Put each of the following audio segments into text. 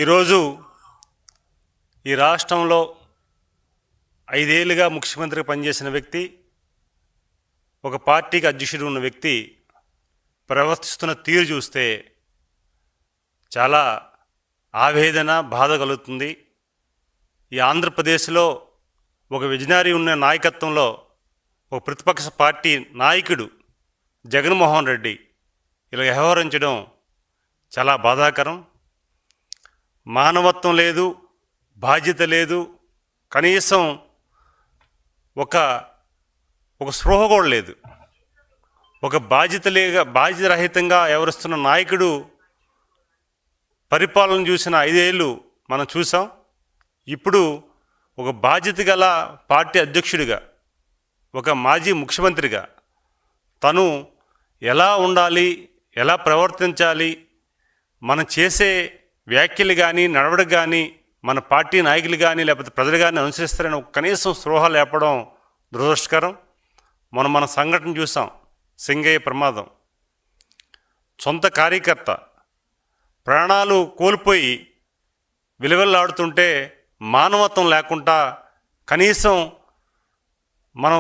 ఈరోజు ఈ రాష్ట్రంలో 5 ఏళ్ళుగా ముఖ్యమంత్రిగా పనిచేసిన వ్యక్తి, ఒక పార్టీకి అధ్యక్షుడు ఉన్న వ్యక్తి ప్రవర్తిస్తున్న తీరు చూస్తే చాలా ఆవేదన, బాధ కలుగుతుంది. ఈ ఆంధ్రప్రదేశ్లో ఒక విజనరీ ఉన్న నాయకత్వంలో ఒక ప్రతిపక్ష పార్టీ నాయకుడు జగన్మోహన్ రెడ్డి ఇలా వ్యవహరించడం చాలా బాధాకరం. మానవత్వం లేదు, బాధ్యత లేదు, కనీసం ఒక స్పృహ కూడా లేదు. ఒక బాధ్యతరహితంగా వ్యవహరిస్తున్న నాయకుడు పరిపాలన చూసిన 5 ఏళ్ళు మనం చూసాం. ఇప్పుడు ఒక బాధ్యత గల పార్టీ అధ్యక్షుడిగా, ఒక మాజీ ముఖ్యమంత్రిగా తను ఎలా ఉండాలి, ఎలా ప్రవర్తించాలి, మనం చేసే వ్యాఖ్యలు కానీ, నడవడిక కానీ మన పార్టీ నాయకులు కానీ లేకపోతే ప్రజలు కానీ అనుసరిస్తారని కనీసం స్పృహ లేపడం దురదృష్టకరం. మన సంఘటన చూసాం, సింగయ్య ప్రమాదం. సొంత కార్యకర్త ప్రాణాలు కోల్పోయి విలువెల్లాడుతుంటే మానవత్వం లేకుండా కనీసం మనం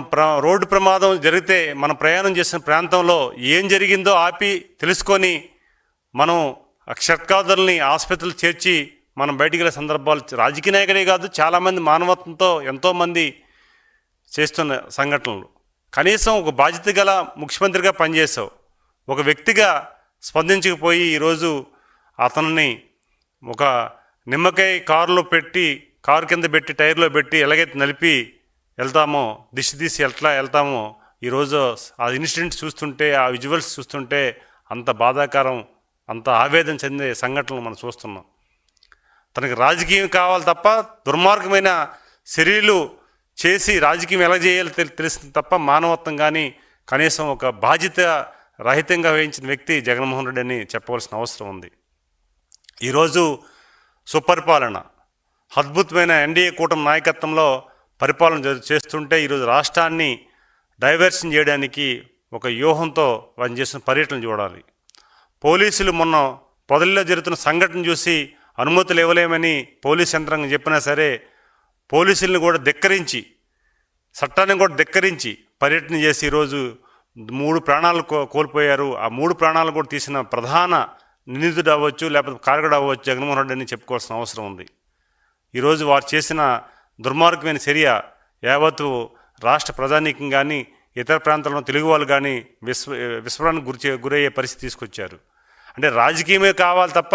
రోడ్డు ప్రమాదం జరిగితే మనం ప్రయాణం చేసిన ప్రాంతంలో ఏం జరిగిందో ఆపి తెలుసుకొని మనం క్షట్కాదుల్ని ఆసుపత్రులు చేర్చి మనం బయటికి వెళ్ళే సందర్భాలు రాజకీయ నాయకుడే కాదు, చాలామంది మానవత్వంతో ఎంతోమంది చేస్తున్న సంఘటనలు. కనీసం ఒక బాధ్యత గల ముఖ్యమంత్రిగా పనిచేసావు, ఒక వ్యక్తిగా స్పందించకపోయి ఈరోజు అతనిని ఒక నిమ్మకాయ కారు కింద పెట్టి టైర్లో పెట్టి ఎలాగైతే నలిపి వెళ్తామో, దిశ తీసి ఎట్లా వెళ్తామో, ఈరోజు ఆ ఇన్సిడెంట్ చూస్తుంటే, ఆ విజువల్స్ చూస్తుంటే అంత బాధాకరం, అంత ఆవేదన చెందే సంఘటనలు మనం చూస్తున్నాం. తనకి రాజకీయం కావాలి తప్ప దుర్మార్గమైన చర్యలు చేసి రాజకీయం ఎలా చేయాలో తెలిసింది తప్ప మానవత్వం కానీ కనీసం ఒక బాధ్యత రహితంగా వహించిన వ్యక్తి జగన్మోహన్ రెడ్డి అని చెప్పవలసిన అవసరం ఉంది. ఈరోజు సుపరిపాలన, అద్భుతమైన ఎన్డీఏ కూటమి నాయకత్వంలో పరిపాలన చేస్తుంటే ఈరోజు రాష్ట్రాన్ని డైవర్షన్ చేయడానికి ఒక వ్యూహంతో వాళ్ళు చేసిన పర్యటన చూడాలి. పోలీసులు మొన్న పొదల్లో జరుగుతున్న సంఘటన చూసి అనుమతులు ఇవ్వలేమని పోలీస్ యంత్రాంగం చెప్పినా సరే పోలీసుల్ని కూడా ధిక్కరించి, చట్టాన్ని కూడా ధిక్కరించి పర్యటన చేసి ఈరోజు 3 ప్రాణాలు కోల్పోయారు. ఆ 3 ప్రాణాలు కూడా తీసిన ప్రధాన నిందితుడు అవ్వచ్చు, లేకపోతే కారకుడు అవ్వచ్చు జగన్మోహన్ రెడ్డి అని చెప్పుకోవాల్సిన అవసరం ఉంది. ఈరోజు వారు చేసిన దుర్మార్గమైన చర్య యావత్తు రాష్ట్ర ప్రజానీకం కానీ ఇతర ప్రాంతాల్లో తెలుగు వాళ్ళు కానీ విస్మరణకు గురయ్యే పరిస్థితి తీసుకొచ్చారు. అంటే రాజకీయమే కావాలి తప్ప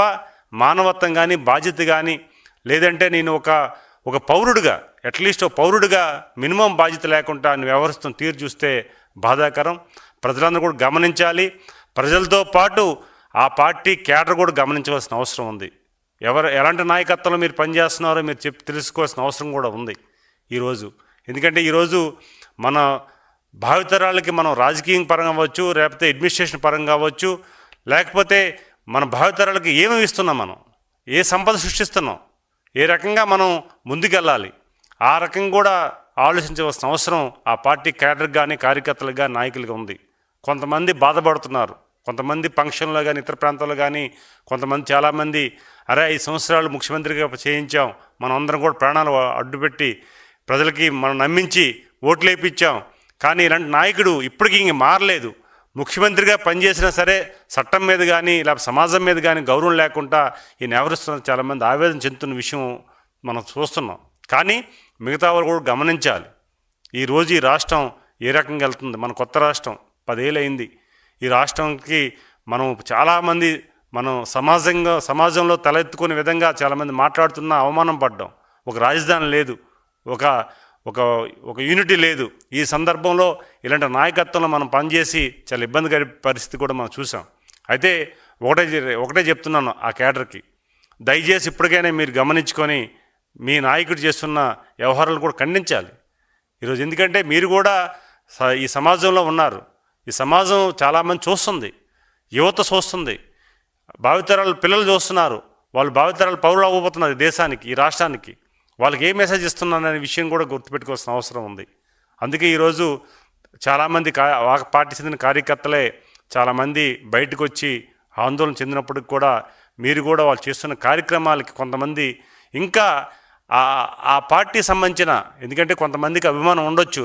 మానవత్వం కానీ, బాధ్యత కానీ, లేదంటే నేను ఒక పౌరుడిగా, అట్లీస్ట్ ఒక పౌరుడిగా మినిమం బాధ్యత లేకుండా వ్యవహరిస్తున్న తీరు చూస్తే బాధాకరం. ప్రజలందరూ కూడా గమనించాలి. ప్రజలతో పాటు ఆ పార్టీ క్యాడర్ కూడా గమనించవలసిన అవసరం ఉంది. ఎలాంటి నాయకత్వంలో మీరు పనిచేస్తున్నారో మీరు తెలుసుకోవాల్సిన అవసరం కూడా ఉంది ఈరోజు. ఎందుకంటే ఈరోజు మన భావితరాలకి మనం రాజకీయం పరంగా అవ్వచ్చు, లేకపోతే అడ్మినిస్ట్రేషన్ పరంగా అవ్వచ్చు, లేకపోతే మన భావితరాలకి ఏమి ఇస్తున్నాం, మనం ఏ సంపద సృష్టిస్తున్నాం, ఏ రకంగా మనం ముందుకెళ్ళాలి, ఆ రకంగా కూడా ఆలోచించవలసిన అవసరం ఆ పార్టీ క్యాడర్ కానీ, కార్యకర్తలకు కానీ, నాయకులుగా ఉంది. కొంతమంది బాధపడుతున్నారు, కొంతమంది ఫంక్షన్లో కానీ ఇతర ప్రాంతాల్లో కానీ కొంతమంది చాలామంది 5 సంవత్సరాలు ముఖ్యమంత్రిగా చేయించాం, మనం అందరం కూడా ప్రాణాలు అడ్డుపెట్టి ప్రజలకి మనం నమ్మించి ఓట్లు వేయించాం, కానీ ఇలాంటి నాయకుడు ఇప్పటికీ ఇంక మారలేదు. ముఖ్యమంత్రిగా పనిచేసినా సరే చట్టం మీద కానీ లేకపోతే సమాజం మీద కానీ గౌరవం లేకుండా ఈయన వ్యవహరిస్తున్న చాలామంది ఆవేదన చెందుతున్న విషయం మనం చూస్తున్నాం. కానీ మిగతా వాళ్ళు కూడా గమనించాలి. ఈరోజు ఈ రాష్ట్రం ఏ రకంగా వెళ్తుంది. మన కొత్త రాష్ట్రం 10 ఏళ్ళు అయింది. ఈ రాష్ట్రంకి మనం చాలామంది మనం సమాజంలో తలెత్తుకునే విధంగా చాలామంది మాట్లాడుతున్నా అవమానం పడ్డాం. ఒక రాజధాని లేదు, ఒక యూనిటీ లేదు. ఈ సందర్భంలో ఇలాంటి నాయకత్వంలో మనం పనిచేసి చాలా ఇబ్బందికర పరిస్థితి కూడా మనం చూసాం. అయితే ఒకటే చెప్తున్నాను ఆ క్యాడర్కి, దయచేసి ఇప్పటికైనా మీరు గమనించుకొని మీ నాయకుడు చేస్తున్న వ్యవహారాలు కూడా ఖండించాలి ఈరోజు. ఎందుకంటే మీరు కూడా ఈ సమాజంలో ఉన్నారు. ఈ సమాజం చాలామంది చూస్తుంది, యువత చూస్తుంది, భావితరాల పిల్లలు చూస్తున్నారు. వాళ్ళు భావితరాలు పౌరులు అవ్వబోతున్నారు ఈ దేశానికి, ఈ రాష్ట్రానికి. వాళ్ళకి ఏ మెసేజ్ ఇస్తున్నారనే విషయం కూడా గుర్తుపెట్టుకోవాల్సిన అవసరం ఉంది. అందుకే ఈరోజు చాలామంది పార్టీ చెందిన కార్యకర్తలే చాలామంది బయటకు వచ్చి ఆందోళన చెందినప్పటికి కూడా మీరు కూడా వాళ్ళు చేస్తున్న కార్యక్రమాలకి కొంతమంది ఇంకా ఆ పార్టీ సంబంధించిన, ఎందుకంటే కొంతమందికి అభిమానం ఉండొచ్చు,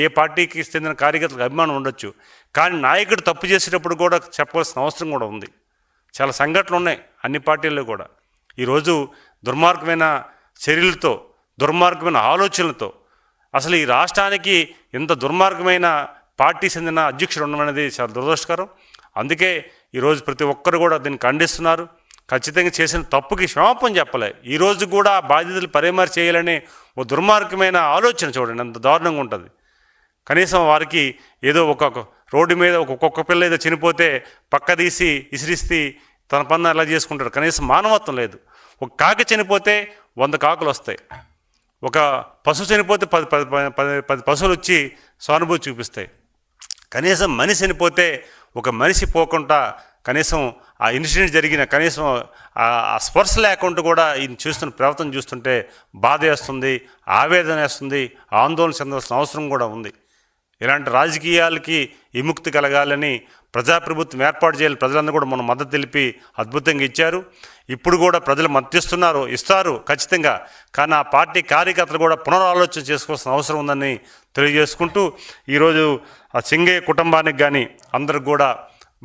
ఏ పార్టీకి చెందిన కార్యకర్తలకు అభిమానం ఉండొచ్చు, కానీ నాయకుడు తప్పు చేసేటప్పుడు కూడా చెప్పవలసిన అవసరం కూడా ఉంది. చాలా సంఘటనలు ఉన్నాయి అన్ని పార్టీల్లో కూడా. ఈరోజు దుర్మార్గమైన చర్యలతో, దుర్మార్గమైన ఆలోచనలతో అసలు ఈ రాష్ట్రానికి ఇంత దుర్మార్గమైన పార్టీ చెందిన అధ్యక్షుడు ఉండడం అనేది చాలా దురదృష్టకరం. అందుకే ఈరోజు ప్రతి ఒక్కరు కూడా దీన్ని ఖండిస్తున్నారు. ఖచ్చితంగా చేసిన తప్పుకి క్షమాపణ చెప్పలే. ఈరోజు కూడా బాధ్యతలు పరిమారి చేయాలనే ఓ దుర్మార్గమైన ఆలోచన చూడండి, అంత దారుణంగా ఉంటుంది. కనీసం వారికి ఏదో ఒక రోడ్డు మీద ఒక్కొక్క పిల్ల ఏదో చనిపోతే పక్క తీసి ఇసిరిస్తే తన పన్ను ఎలా చేసుకుంటారు. కనీసం మానవత్వం లేదు. ఒక కాకి చనిపోతే 100 కాకులు వస్తాయి. ఒక పశువు చనిపోతే 10 పశువులు వచ్చి సానుభూతి చూపిస్తాయి. కనీసం మనిషి చనిపోతే ఒక మనిషి పోకుండా, కనీసం ఆ ఇన్సిడెంట్ జరిగిన కనీసం ఆ స్పర్శ లేకుండా కూడా ఈయన చూస్తున్న ప్రవర్తన చూస్తుంటే బాధ వేస్తుంది, ఆవేదన వేస్తుంది, ఆందోళన చెందాల్సిన అవసరం కూడా ఉంది. ఇలాంటి రాజకీయాలకి విముక్తి కలగాలని ప్రజాప్రభుత్వం ఏర్పాటు చేయాలి. ప్రజలందరూ కూడా మనం మద్దతు తెలిపి అద్భుతంగా ఇచ్చారు. ఇప్పుడు కూడా ప్రజలు మద్దతిస్తున్నారు, ఇస్తారు ఖచ్చితంగా. కానీ ఆ పార్టీ కార్యకర్తలు కూడా పునరాలోచన చేసుకోవాల్సిన అవసరం ఉందని తెలియజేసుకుంటూ, ఈరోజు ఆ సింగయ్య కుటుంబానికి కానీ అందరికి కూడా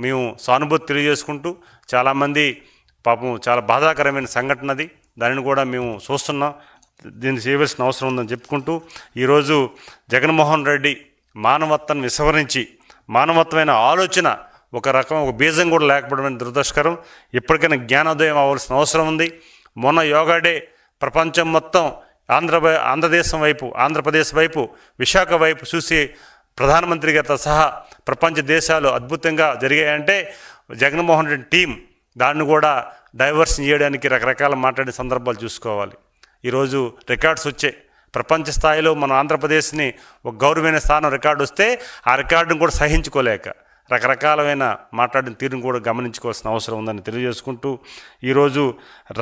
మేము సానుభూతి తెలియజేసుకుంటూ, చాలామంది పాపం చాలా బాధాకరమైన సంఘటన అది, దానిని కూడా మేము చూస్తున్నాం, దీన్ని చేయవలసిన అవసరం ఉందని చెప్పుకుంటూ, ఈరోజు జగన్మోహన్ రెడ్డి మానవత్వాన్ని విస్మరించి, మానవత్వమైన ఆలోచన ఒక బీజం కూడా లేకపోవడం దురదృష్టకరం. ఇప్పటికైనా జ్ఞానోదయం అవ్వాల్సిన అవసరం ఉంది. మొన్న యోగా డే ప్రపంచం మొత్తం ఆంధ్రప్రదేశ్ వైపు, విశాఖ వైపు చూసి ప్రధానమంత్రి గారితో సహా ప్రపంచ దేశాలు అద్భుతంగా జరిగాయంటే జగన్మోహన్ రెడ్డి టీం దాన్ని కూడా డైవర్షన్ చేయడానికి రకరకాల మాట్లాడే సందర్భాలు చూసుకోవాలి. ఈరోజు రికార్డ్స్ వచ్చాయి ప్రపంచ స్థాయిలో. మన ఆంధ్రప్రదేశ్ని ఒక గౌరవమైన స్థానం రికార్డు వస్తే ఆ రికార్డును కూడా సహించుకోలేక రకరకాలమైన మాట్లాడిన తీరును కూడా గమనించుకోవాల్సిన అవసరం ఉందని తెలియజేసుకుంటూ, ఈరోజు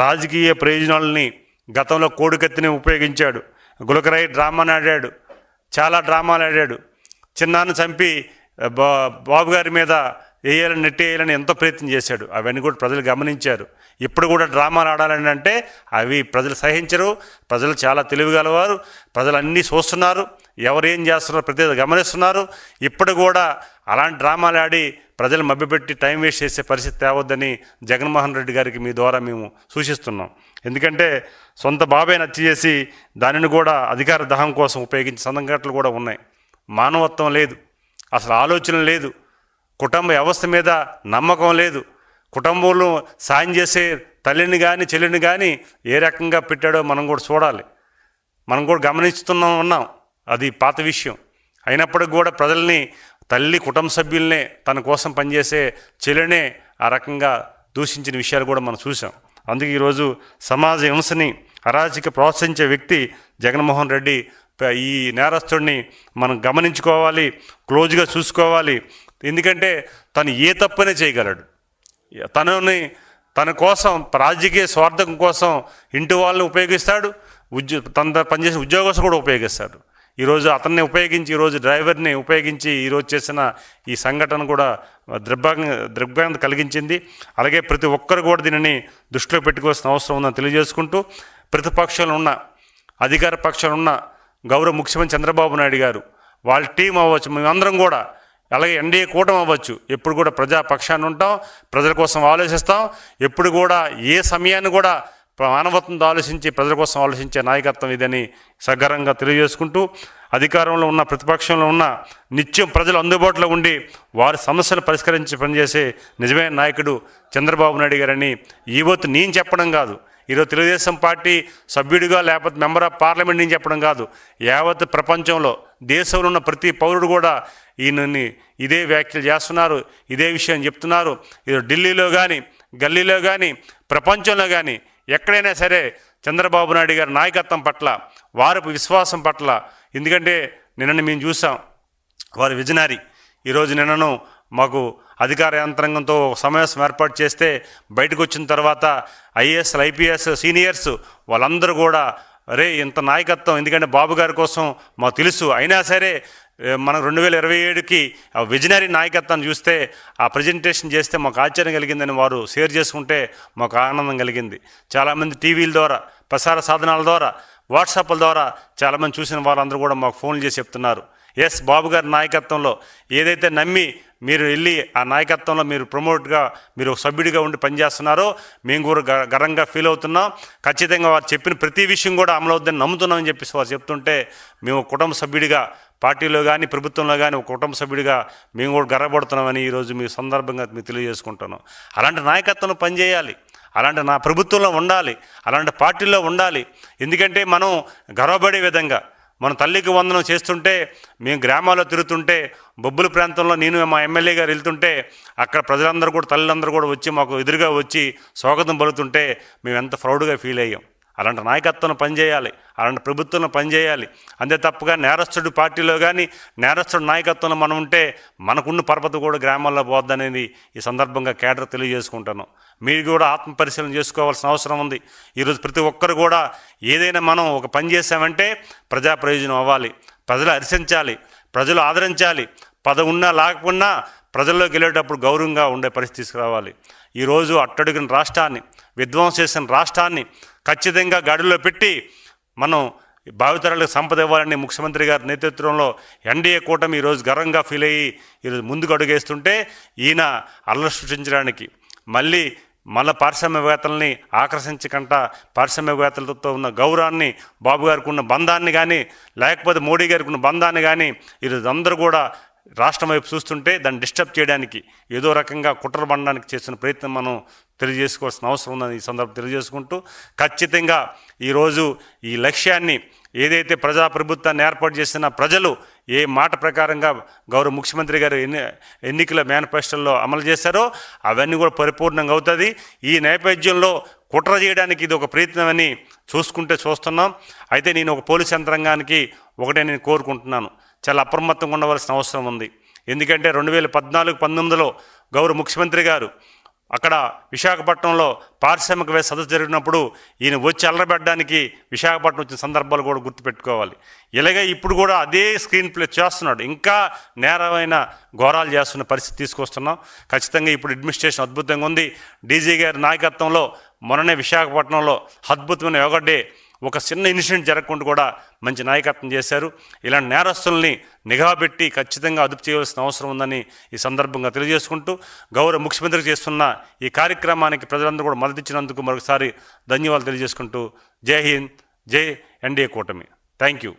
రాజకీయ ప్రయోజనాలని గతంలో కోడికత్తిని ఉపయోగించాడు, గులకరాయి డ్రామాని ఆడాడు, చాలా డ్రామాలు ఆడాడు. చిన్నాన్ని చంపి బాబు గారి మీద నెట్టేయాలని ఎంతో ప్రయత్నం చేశాడు. అవన్నీ కూడా ప్రజలు గమనించారు. ఇప్పుడు కూడా డ్రామాలు ఆడాలని అంటే అవి ప్రజలు సహించరు. ప్రజలు చాలా తెలివిగలవారు, ప్రజలు అన్నీ చూస్తున్నారు, ఎవరు ఏం చేస్తున్నారో ప్రతి గమనిస్తున్నారు. ఇప్పుడు కూడా అలాంటి డ్రామాలు ఆడి ప్రజలు మభ్యపెట్టి టైం వేస్ట్ చేసే పరిస్థితి తేవద్దని జగన్మోహన్ రెడ్డి గారికి మీ ద్వారా మేము సూచిస్తున్నాం. ఎందుకంటే సొంత బాబాయ్ని హత్య చేసి దానిని కూడా అధికార దహం కోసం ఉపయోగించే సంఘటనలు కూడా ఉన్నాయి. మానవత్వం లేదు, అసలు ఆలోచన లేదు, కుటుంబ వ్యవస్థ మీద నమ్మకం లేదు. కుటుంబంలో సాయం చేసే తల్లిని కానీ చెల్లిని కానీ ఏ రకంగా పెట్టాడో మనం కూడా చూడాలి, మనం కూడా ఉన్నాం. అది పాత విషయం అయినప్పటికి కూడా ప్రజల్ని, తల్లి కుటుంబ సభ్యులనే, తన కోసం పనిచేసే చెల్లినే ఆ రకంగా దూషించిన విషయాలు కూడా మనం చూసాం. అందుకే ఈరోజు సమాజ హింసని అరాచక ప్రోత్సహించే వ్యక్తి జగన్మోహన్ రెడ్డి. ఈ నేరస్తుడిని మనం గమనించుకోవాలి, క్లోజ్గా చూసుకోవాలి. ఎందుకంటే తను ఏ తప్పనే చేయగలడు. తన కోసం రాజకీయ స్వార్థం కోసం ఇంటి వాళ్ళని ఉపయోగిస్తాడు, తన పనిచేసిన ఉద్యోగస్తులు కూడా ఉపయోగిస్తాడు. ఈరోజు అతన్ని ఉపయోగించి, ఈరోజు డ్రైవర్ని ఉపయోగించి ఈరోజు చేసిన ఈ సంఘటన కూడా దిగ్భ్రాంతి కలిగించింది. అలాగే ప్రతి ఒక్కరు కూడా దీనిని దృష్టిలో పెట్టుకోవాల్సిన అవసరం ఉందని తెలియజేసుకుంటూ, ప్రతిపక్షంలో ఉన్న, అధికార పక్షంలో ఉన్న గౌరవ ముఖ్యమంత్రి చంద్రబాబు నాయుడు గారు, వాళ్ళ టీం అవ్వచ్చు, మేమందరం కూడా, అలాగే ఎన్డీఏ కూటమి అవ్వచ్చు, ఎప్పుడు కూడా ప్రజాపక్షాన్ని ఉంటాం, ప్రజల కోసం ఆలోచిస్తాం. ఎప్పుడు కూడా ఏ సమయాన్ని కూడా మానవత్వంతో ఆలోచించి ప్రజల కోసం ఆలోచించే నాయకత్వం ఇదని సగర్వంగా తెలియజేసుకుంటూ, అధికారంలో ఉన్న, ప్రతిపక్షంలో ఉన్న, నిత్యం ప్రజలు అందుబాటులో ఉండి వారి సమస్యలు పరిష్కరించి పనిచేసే నిజమైన నాయకుడు చంద్రబాబు నాయుడు గారని ఈవొత్తు నేను చెప్పడం కాదు, ఈరోజు తెలుగుదేశం పార్టీ సభ్యుడిగా లేకపోతే మెంబర్ ఆఫ్ పార్లమెంట్ నేను చెప్పడం కాదు, యావత్ ప్రపంచంలో దేశంలో ఉన్న ప్రతి పౌరుడు కూడా ఈయనని ఇదే వ్యాఖ్యలు చేస్తున్నారు, ఇదే విషయం చెప్తున్నారు. ఇది ఢిల్లీలో కానీ, గల్లీలో కానీ, ప్రపంచంలో కానీ ఎక్కడైనా సరే చంద్రబాబు నాయుడు గారి నాయకత్వం పట్ల, వారి విశ్వాసం పట్ల, ఎందుకంటే నిన్నను మేము చూసాం వారి విజనరీ. ఈరోజు నిన్నను మాకు అధికార యంత్రాంగంతో సమావేశం ఏర్పాటు చేస్తే బయటకు వచ్చిన తర్వాత ఐఏఎస్, ఐపీఎస్ సీనియర్స్ వాళ్ళందరూ కూడా అరే ఇంత నాయకత్వం, ఎందుకంటే బాబు గారి కోసం మాకు తెలుసు, అయినా సరే మనం 2027కి ఆ విజనరీ నాయకత్వాన్ని చూస్తే ఆ ప్రజెంటేషన్ చేస్తే మాకు ఆశ్చర్యం కలిగిందని వారు షేర్ చేసుకుంటే మాకు ఆనందం కలిగింది. చాలామంది టీవీల ద్వారా, ప్రసార సాధనాల ద్వారా, వాట్సాప్ల ద్వారా చాలామంది చూసిన వాళ్ళందరూ కూడా మాకు ఫోన్లు చేసి చెప్తున్నారు, ఎస్ బాబు గారి నాయకత్వంలో ఏదైతే నమ్మి మీరు వెళ్ళి ఆ నాయకత్వంలో మీరు ప్రమోట్గా మీరు ఒక సభ్యుడిగా ఉండి పనిచేస్తున్నారో మేము కూడా గర్వంగా ఫీల్ అవుతున్నాం. ఖచ్చితంగా వారు చెప్పిన ప్రతి విషయం కూడా అమలు అవుతుందని నమ్ముతున్నామని చెప్పేసి వారు చెప్తుంటే మేము కుటుంబ సభ్యుడిగా పార్టీలో కానీ ప్రభుత్వంలో కానీ ఒక కుటుంబ సభ్యుడిగా మేము కూడా గర్వపడుతున్నామని ఈరోజు మీ సందర్భంగా మీకు తెలియజేసుకుంటున్నాం. అలాంటి నాయకత్వం పనిచేయాలి, అలాంటి నా ప్రభుత్వంలో ఉండాలి, అలాంటి పార్టీల్లో ఉండాలి. ఎందుకంటే మనం గర్వపడే విధంగా మన తల్లికి వందనం చేస్తుంటే, మేము గ్రామాల్లో తిరుగుతుంటే, బొబ్బుల ప్రాంతంలో నేను మా ఎమ్మెల్యే గారు వెళ్తుంటే అక్కడ ప్రజలందరూ కూడా తల్లిదండ్రులు కూడా వచ్చి మాకు ఎదురుగా వచ్చి స్వాగతం పలుకుతుంటే మేము ఎంత ప్రౌడ్గా ఫీల్ అయ్యాం. అలాంటి నాయకత్వం పనిచేయాలి, అలాంటి ప్రభుత్వంలో పనిచేయాలి. అంతే తప్పగా నేరస్తుడు పార్టీలో కానీ నేరస్తుడు నాయకత్వంలో మనం ఉంటే మనకున్న పరపతి కూడా గ్రామాల్లో పోద్దనేది ఈ సందర్భంగా కేడర్ తెలియజేసుకుంటాను. మీరు కూడా ఆత్మ పరిశీలన చేసుకోవాల్సిన అవసరం ఉంది. ఈరోజు ప్రతి ఒక్కరు కూడా ఏదైనా మనం ఒక పని చేసామంటే ప్రజా ప్రయోజనం అవ్వాలి, ప్రజలు హర్షించాలి, ప్రజలు ఆదరించాలి. పదవి ఉన్నా లేకపోయినా ప్రజల్లోకి వెళ్ళేటప్పుడు గౌరవంగా ఉండే పరిస్థితి తీసుకురావాలి. ఈరోజు అట్టడుగిన రాష్ట్రాన్ని, విధ్వంసం చేసిన రాష్ట్రాన్ని ఖచ్చితంగా గాడిలో పెట్టి మనం భావితరాలకు సంపద ఇవ్వాలని ముఖ్యమంత్రి గారి నేతృత్వంలో ఎన్డీఏ కూటమి ఈరోజు గర్వంగా ఫీల్ అయ్యి ఈరోజు ముందుకు అడుగేస్తుంటే ఈయన అల్లరి సృష్టించడానికి మళ్ళీ పారిశ్రామికవేత్తల్ని ఆకర్షించకుండా పారిశ్రామికవేత్తలతో ఉన్న గౌరవాన్ని, బాబు గారికి ఉన్న బంధాన్ని కానీ లేకపోతే మోడీ గారికి ఉన్న బంధాన్ని కానీ ఈరోజు అందరూ కూడా రాష్ట్రం వైపు చూస్తుంటే దాన్ని డిస్టర్బ్ చేయడానికి ఏదో రకంగా కుట్ర బండడానికి చేసిన ప్రయత్నం మనం తెలియజేసుకోవాల్సిన అవసరం ఉందని ఈ సందర్భం తెలియజేసుకుంటూ, ఖచ్చితంగా ఈరోజు ఈ లక్ష్యాన్ని ఏదైతే ప్రజాప్రభుత్వాన్ని ఏర్పాటు చేసిన ప్రజలు ఏ మాట ప్రకారంగా గౌరవ ముఖ్యమంత్రి గారు ఎన్నికల మేనిఫెస్టోలో అమలు చేశారో అవన్నీ కూడా పరిపూర్ణంగా అవుతుంది. ఈ నేపథ్యంలో కుట్ర చేయడానికి ఇది ఒక ప్రయత్నమని చూస్తున్నాం. అయితే నేను ఒక పోలీస్ యంత్రాంగానికి ఒకటే నేను కోరుకుంటున్నాను, చాలా అప్రమత్తంగా ఉండవలసిన అవసరం ఉంది. ఎందుకంటే 2014-19లో గౌరవ ముఖ్యమంత్రి గారు అక్కడ విశాఖపట్నంలో పారిశ్రామిక సదస్సు జరిగినప్పుడు ఈయన వచ్చి అల్లరబెట్టడానికి విశాఖపట్నం వచ్చిన సందర్భాలు కూడా గుర్తుపెట్టుకోవాలి. ఇలాగే ఇప్పుడు కూడా అదే స్క్రీన్ ప్లే చేస్తున్నాడు, ఇంకా నేరమైన ఘోరాలు చేస్తున్న పరిస్థితి తీసుకొస్తున్నాం. ఖచ్చితంగా ఇప్పుడు అడ్మినిస్ట్రేషన్ అద్భుతంగా ఉంది. డీజీ గారి నాయకత్వంలో మొన్ననే విశాఖపట్నంలో అద్భుతమైన యోగా డే, ఒక చిన్న ఇన్సిడెంట్ జరగకుండా కూడా మంచి నాయకత్వం చేశారు. ఇలాంటి నేరస్తుల్ని నిఘా పెట్టి ఖచ్చితంగా అదుపు చేయవలసిన అవసరం ఉందని ఈ సందర్భంగా తెలియజేసుకుంటూ, గౌరవ ముఖ్యమంత్రి చేస్తున్న ఈ కార్యక్రమానికి ప్రజలందరూ కూడా మద్దతు ఇచ్చినందుకు మరొకసారి ధన్యవాదాలు తెలియజేసుకుంటూ, జై హింద్, జై ఎన్డీఏ కూటమి. Thank you.